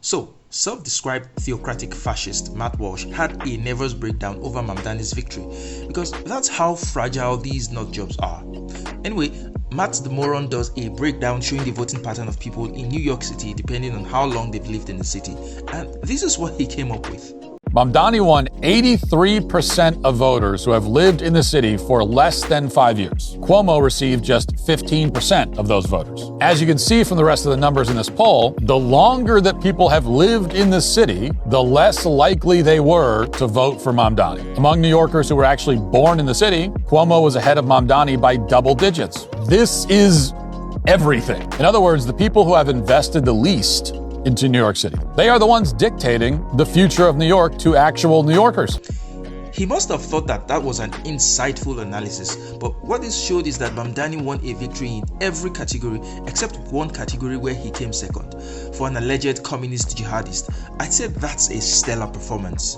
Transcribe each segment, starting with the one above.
So, self-described theocratic fascist Matt Walsh had a nervous breakdown over Mamdani's victory, because that's how fragile these nut jobs are. Anyway, Matt the moron does a breakdown showing the voting pattern of people in New York City depending on how long they've lived in the city, and this is what he came up with. Mamdani won 83% of voters who have lived in the city for less than 5 years. Cuomo received just 15% of those voters. As you can see from the rest of the numbers in this poll, the longer that people have lived in the city, the less likely they were to vote for Mamdani. Among New Yorkers who were actually born in the city, Cuomo was ahead of Mamdani by double digits. This is everything. In other words, the people who have invested the least into New York City, they are the ones dictating the future of New York to actual New Yorkers. He must have thought that that was an insightful analysis, but what this showed is that Mamdani won a victory in every category except one category where he came second. For an alleged communist jihadist, I'd say that's a stellar performance.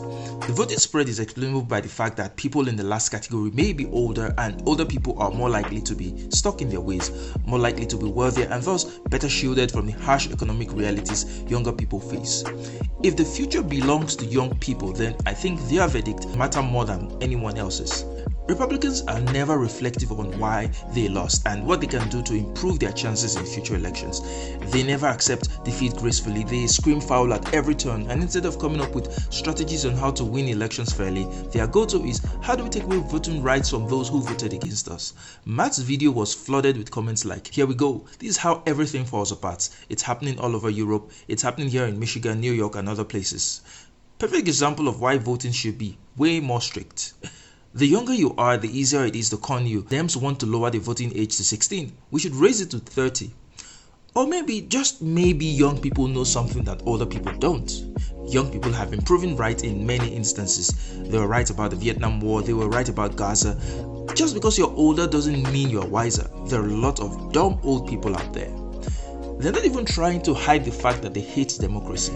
The voting spread is explainable by the fact that people in the last category may be older, and older people are more likely to be stuck in their ways, more likely to be wealthier, and thus better shielded from the harsh economic realities younger people face. If the future belongs to young people, then I think their verdict matters more than anyone else's. Republicans are never reflective on why they lost and what they can do to improve their chances in future elections. They never accept defeat gracefully. They scream foul at every turn, and instead of coming up with strategies on how to win elections fairly, their go-to is, how do we take away voting rights from those who voted against us? Matt's video was flooded with comments like, here we go, this is how everything falls apart. It's happening all over Europe, it's happening here in Michigan, New York, and other places. Perfect example of why voting should be way more strict. The younger you are, the easier it is to con you. Dems want to lower the voting age to 16. We should raise it to 30. Or maybe, just maybe, young people know something that older people don't. Young people have been proven right in many instances. They were right about the Vietnam War, they were right about Gaza. Just because you're older doesn't mean you're wiser. There are a lot of dumb old people out there. They're not even trying to hide the fact that they hate democracy.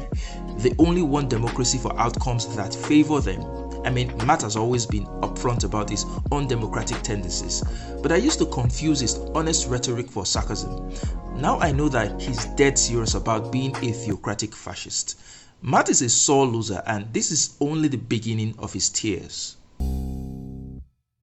They only want democracy for outcomes that favor them. I mean, Matt has always been upfront about his undemocratic tendencies, but I used to confuse his honest rhetoric for sarcasm. Now I know that he's dead serious about being a theocratic fascist. Matt is a sore loser, and this is only the beginning of his tears.